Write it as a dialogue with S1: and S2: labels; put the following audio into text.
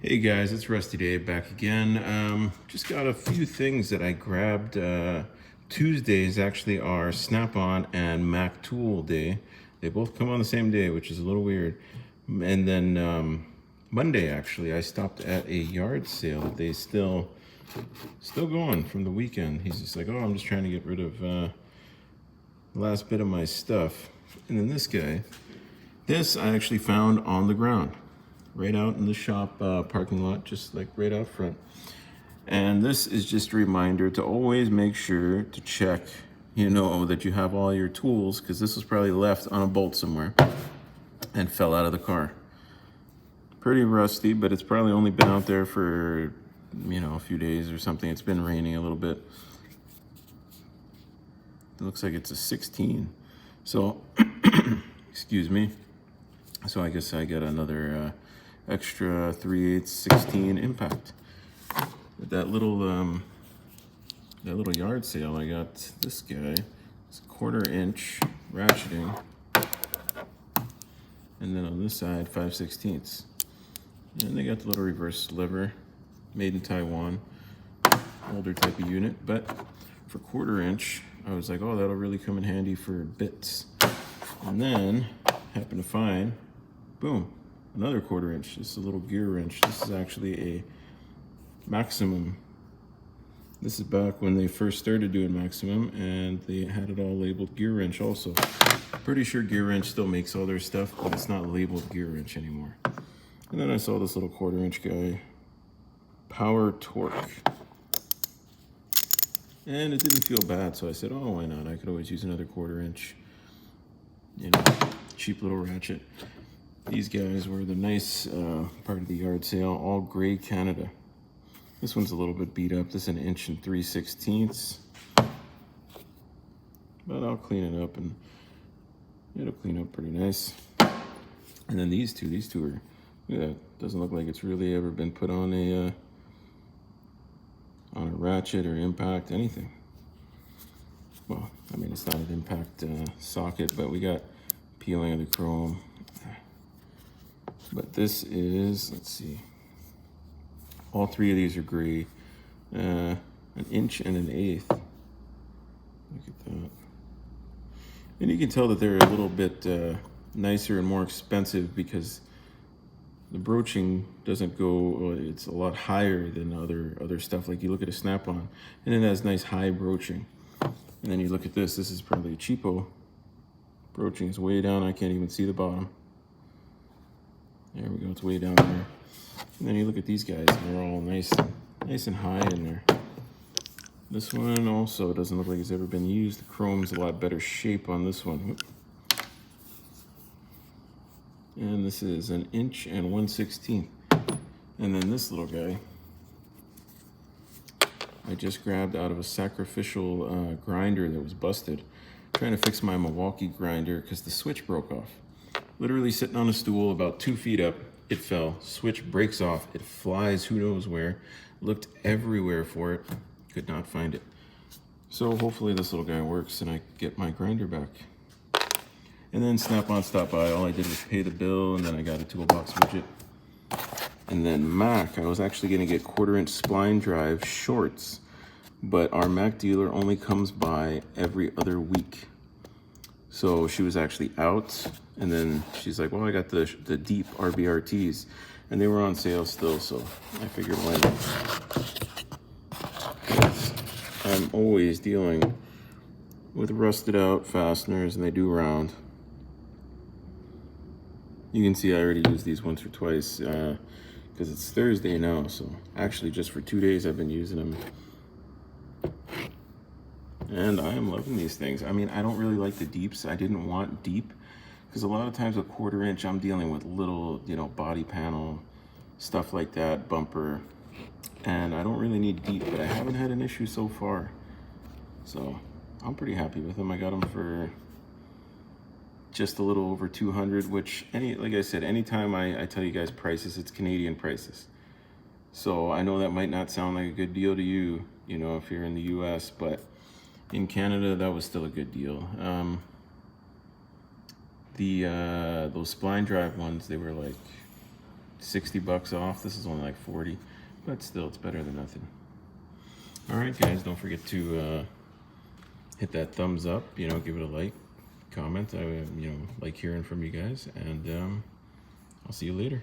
S1: Hey guys, it's Rusty Dave back again. Just got a few things that I grabbed. Tuesdays actually are Snap-on and Mac Tool Day. They both come on the same day, which is a little weird. And then Monday actually, I stopped at a yard sale that they still going from the weekend. He's just like, oh, I'm just trying to get rid of the last bit of my stuff. And then this I actually found on the ground, right out in the shop parking lot, just like right out front. And this is just a reminder to always make sure to check, that you have all your tools, because this was probably left on a bolt somewhere and fell out of the car. Pretty rusty, but it's probably only been out there for, a few days or something. It's been raining a little bit. It looks like it's a 16. So, excuse me. So I guess I got another extra 3/8 16 impact. With that little yard sale, I got this guy. It's 1/4 inch ratcheting, and then on this side 5/16. And they got the little reverse lever, made in Taiwan, older type of unit. But for 1/4 inch, I was like, oh, that'll really come in handy for bits. And then happened to find, boom, another 1/4 inch. This is a little gear wrench. This is actually a Maximum. This is back when they first started doing Maximum, and they had it all labeled gear wrench also. Pretty sure gear wrench still makes all their stuff, but it's not labeled gear wrench anymore. And then I saw this little 1/4 inch guy, Power Torque. And it didn't feel bad, so I said, oh, why not? I could always use another 1/4 inch, cheap little ratchet. These guys were the nice part of the yard sale, all gray Canada. This one's a little bit beat up. This is 1 3/16. But I'll clean it up and it'll clean up pretty nice. And then these two are, look at that. Doesn't look like it's really ever been put on a ratchet or impact, anything. Well, I mean, it's not an impact socket, but we got peeling of the chrome. But this is, let's see, all three of these are gray, 1 1/8 inches. Look at that. And you can tell that they're a little bit nicer and more expensive because the broaching doesn't go, it's a lot higher than other stuff. Like you look at a Snap-on, and it has nice high broaching. And then you look at this is probably a cheapo. Broaching is way down, I can't even see the bottom. There we go, it's way down there. And then you look at these guys, and they're all nice and high in there. This one also doesn't look like it's ever been used. The chrome's a lot better shape on this one. And this is 1 1/16 inch. And then this little guy, I just grabbed out of a sacrificial grinder that was busted. Trying to fix my Milwaukee grinder because the switch broke off. Literally sitting on a stool about 2 feet up, it fell. Switch breaks off. It flies who knows where. Looked everywhere for it. Could not find it. So hopefully this little guy works and I get my grinder back. And then Snap-on stopped by. All I did was pay the bill, and then I got a toolbox widget. And then Mac, I was actually going to get 1/4 inch spline drive shorts, but our Mac dealer only comes by every other week. So she was actually out, and then she's like, well, I got the deep RBRTs, and they were on sale still, so I figured why not. I'm always dealing with rusted out fasteners, and they do round. You can see I already used these once or twice because it's Thursday now, so actually just for 2 days I've been using them. And I am loving these things. I mean, I don't really like the deeps. I didn't want deep because a lot of times with 1/4 inch, I'm dealing with little, body panel, stuff like that, bumper. And I don't really need deep, but I haven't had an issue so far. So I'm pretty happy with them. I got them for just a little over 200, which like I said, anytime I tell you guys prices, it's Canadian prices. So I know that might not sound like a good deal to you, if you're in the US, but in Canada, that was still a good deal. Those spline drive ones, they were like $60 off. This is only like 40, but still, it's better than nothing. All right, guys, don't forget to hit that thumbs up. You know, give it a like, comment. I like hearing from you guys, and I'll see you later.